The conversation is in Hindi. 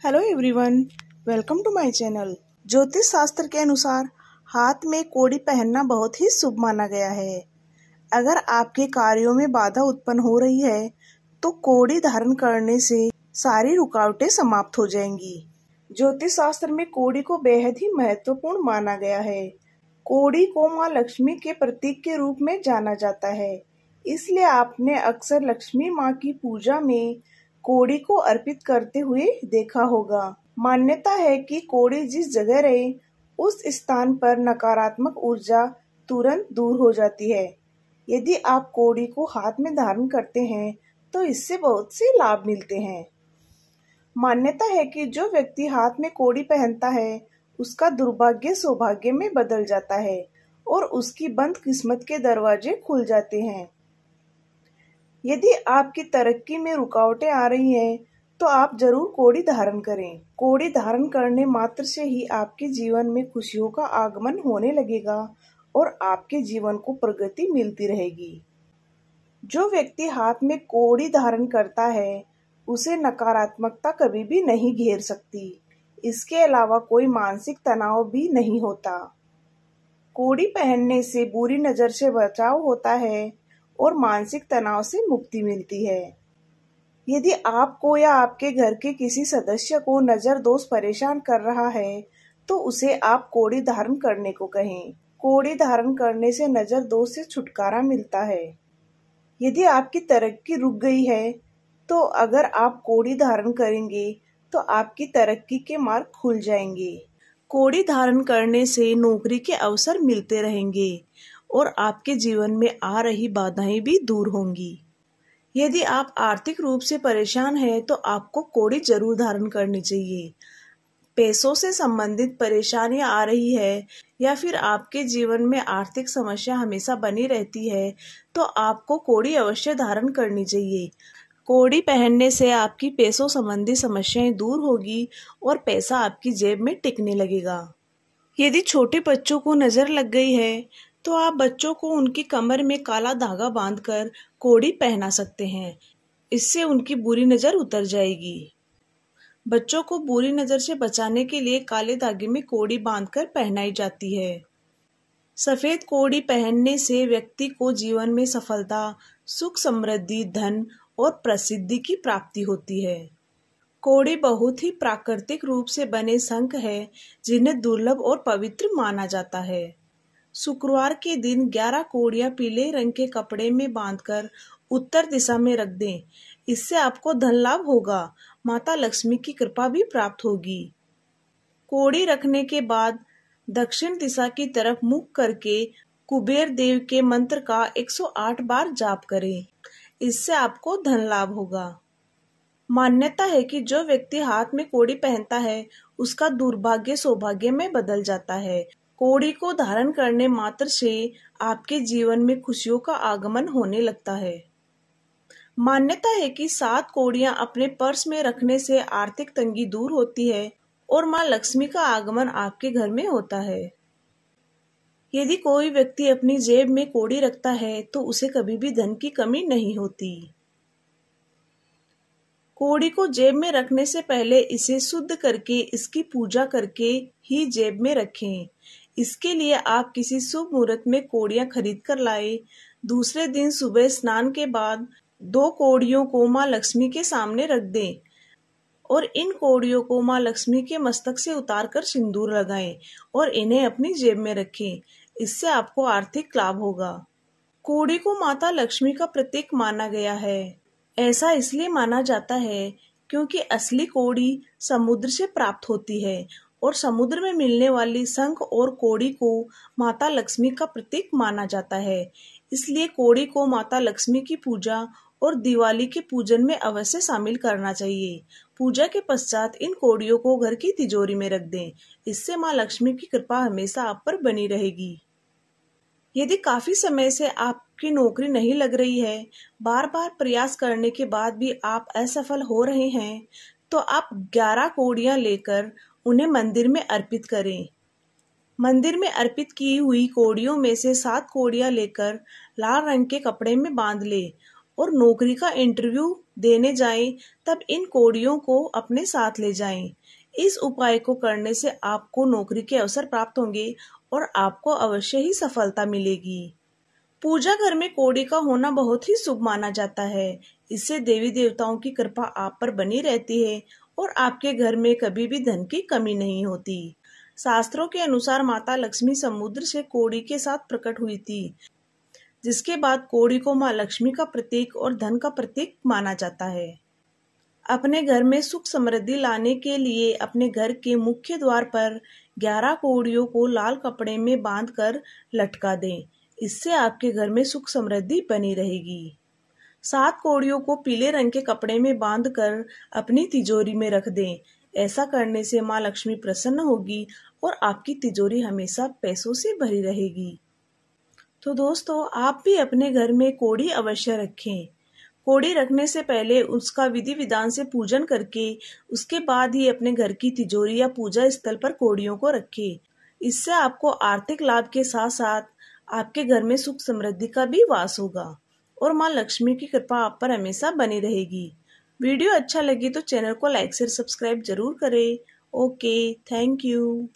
Hello everyone, welcome to my channel. ज्योतिष शास्त्र के अनुसार हाथ में कोड़ी पहनना बहुत ही शुभ माना गया है। अगर आपके कार्यों में बाधा उत्पन्न हो रही है तो कोड़ी धारण करने से सारी रुकावटें समाप्त हो जाएंगी। ज्योतिष शास्त्र में कोड़ी को बेहद ही महत्वपूर्ण माना गया है। कोड़ी को माँ लक्ष्मी के प्रतीक के रूप में जाना जाता है, इसलिए आपने अक्सर लक्ष्मी माँ की पूजा में कोड़ी को अर्पित करते हुए देखा होगा। मान्यता है कि कोड़ी जिस जगह रहे उस स्थान पर नकारात्मक ऊर्जा तुरंत दूर हो जाती है। यदि आप कोड़ी को हाथ में धारण करते हैं तो इससे बहुत से लाभ मिलते हैं। मान्यता है कि जो व्यक्ति हाथ में कोड़ी पहनता है उसका दुर्भाग्य सौभाग्य में बदल जाता है और उसकी बंद किस्मत के दरवाजे खुल जाते हैं। यदि आपकी तरक्की में रुकावटें आ रही हैं तो आप जरूर कोड़ी धारण करें। कोड़ी धारण करने मात्र से ही आपके जीवन में खुशियों का आगमन होने लगेगा और आपके जीवन को प्रगति मिलती रहेगी। जो व्यक्ति हाथ में कोड़ी धारण करता है उसे नकारात्मकता कभी भी नहीं घेर सकती। इसके अलावा कोई मानसिक तनाव भी नहीं होता। कोड़ी पहनने से बुरी नजर से बचाव होता है और मानसिक तनाव से मुक्ति मिलती है। यदि आपको या आपके घर के किसी सदस्य को नजर दोष परेशान कर रहा है तो उसे आप कोड़ी धारण करने को कहें। कोड़ी धारण करने से नजर दोष से छुटकारा मिलता है। यदि आपकी तरक्की रुक गई है तो अगर आप कोड़ी धारण करेंगे तो आपकी तरक्की के मार्ग खुल जाएंगे। कोड़ी धारण करने से नौकरी के अवसर मिलते रहेंगे और आपके जीवन में आ रही बाधाएं भी दूर होंगी। यदि आप आर्थिक रूप से परेशान हैं तो आपको कोड़ी जरूर धारण करनी चाहिए। पैसों से संबंधित परेशानियां आ रही है या फिर आपके जीवन में आर्थिक समस्या हमेशा बनी रहती है तो आपको कोड़ी अवश्य धारण करनी चाहिए। कोड़ी पहनने से आपकी पैसों संबंधी समस्याएं दूर होगी और पैसा आपकी जेब में टिकने लगेगा। यदि छोटे बच्चों को नजर लग गई है तो आप बच्चों को उनकी कमर में काला धागा बांधकर कोड़ी पहना सकते हैं। इससे उनकी बुरी नजर उतर जाएगी। बच्चों को बुरी नजर से बचाने के लिए काले धागे में कोड़ी बांधकर पहनाई जाती है। सफेद कोड़ी पहनने से व्यक्ति को जीवन में सफलता, सुख, समृद्धि, धन और प्रसिद्धि की प्राप्ति होती है। कोड़ी बहुत ही प्राकृतिक रूप से बने शंख है जिन्हें दुर्लभ और पवित्र माना जाता है। शुक्रवार के दिन 11 कोड़ियां पीले रंग के कपड़े में बांधकर उत्तर दिशा में रख दें। इससे आपको धन लाभ होगा, माता लक्ष्मी की कृपा भी प्राप्त होगी। कोड़ी रखने के बाद दक्षिण दिशा की तरफ मुख करके कुबेर देव के मंत्र का 108 बार जाप करें। इससे आपको धन लाभ होगा। मान्यता है कि जो व्यक्ति हाथ में कोड़ी पहनता है उसका दुर्भाग्य सौभाग्य में बदल जाता है। कोड़ी को धारण करने मात्र से आपके जीवन में खुशियों का आगमन होने लगता है। मान्यता है कि 7 कोड़ियां अपने पर्स में रखने से आर्थिक तंगी दूर होती है और मां लक्ष्मी का आगमन आपके घर में होता है। यदि कोई व्यक्ति अपनी जेब में कोड़ी रखता है तो उसे कभी भी धन की कमी नहीं होती। कोड़ी को जेब में रखने से पहले इसे शुद्ध करके इसकी पूजा करके ही जेब में रखें। इसके लिए आप किसी शुभ मुहूर्त में कोड़ियां खरीद कर लाए। दूसरे दिन सुबह स्नान के बाद 2 कोड़ियों को मां लक्ष्मी के सामने रख दें और इन कोड़ियों को मां लक्ष्मी के मस्तक से उतारकर सिंदूर लगाएं और इन्हें अपनी जेब में रखें। इससे आपको आर्थिक लाभ होगा। कोड़ी को माता लक्ष्मी का प्रतीक माना गया है। ऐसा इसलिए माना जाता है क्योंकि असली कोड़ी समुद्र से प्राप्त होती है और समुद्र में मिलने वाली शंख और कोड़ी को माता लक्ष्मी का प्रतीक माना जाता है। इसलिए कोड़ी को माता लक्ष्मी की पूजा और दिवाली के पूजन में अवश्य शामिल करना चाहिए। पूजा के पश्चात इन कोड़ियों को घर की तिजोरी में रख दें। इससे मां लक्ष्मी की कृपा हमेशा आप पर बनी रहेगी। यदि काफी समय से आपकी नौकरी नहीं लग रही है, बार बार प्रयास करने के बाद भी आप असफल हो रहे हैं, तो आप 11 कोड़ियां लेकर उन्हें मंदिर में अर्पित करें। मंदिर में अर्पित की हुई कोड़ियों में से 7 कोड़ियां लेकर लाल रंग के कपड़े में बांध ले और नौकरी का इंटरव्यू देने जाएं तब इन कौड़ियों को अपने साथ ले जाएं। इस उपाय को करने से आपको नौकरी के अवसर प्राप्त होंगे और आपको अवश्य ही सफलता मिलेगी। पूजा घर में कौड़ी का होना बहुत ही शुभ माना जाता है। इससे देवी देवताओं की कृपा आप पर बनी रहती है और आपके घर में कभी भी धन की कमी नहीं होती। शास्त्रों के अनुसार माता लक्ष्मी समुद्र से कौड़ी के साथ प्रकट हुई थी, जिसके बाद कौड़ी को मां लक्ष्मी का प्रतीक और धन का प्रतीक माना जाता है। अपने घर में सुख समृद्धि लाने के लिए अपने घर के मुख्य द्वार पर 11 कौड़ियों को लाल कपड़े में बांधकर लटका दें। इससे आपके घर में सुख समृद्धि बनी रहेगी। 7 कौड़ियों को पीले रंग के कपड़े में बांधकर अपनी तिजोरी में रख दें। ऐसा करने से मां लक्ष्मी प्रसन्न होगी और आपकी तिजोरी हमेशा पैसों से भरी रहेगी। तो दोस्तों, आप भी अपने घर में कौड़ी अवश्य रखें। कौड़ी रखने से पहले उसका विधि विधान से पूजन करके उसके बाद ही अपने घर की तिजोरी या पूजा स्थल पर कौड़ियों को रखें। इससे आपको आर्थिक लाभ के साथ साथ आपके घर में सुख समृद्धि का भी वास होगा और मां लक्ष्मी की कृपा आप पर हमेशा बनी रहेगी। वीडियो अच्छा लगी तो चैनल को लाइक शेयर सब्सक्राइब जरूर करें। Okay, thank you.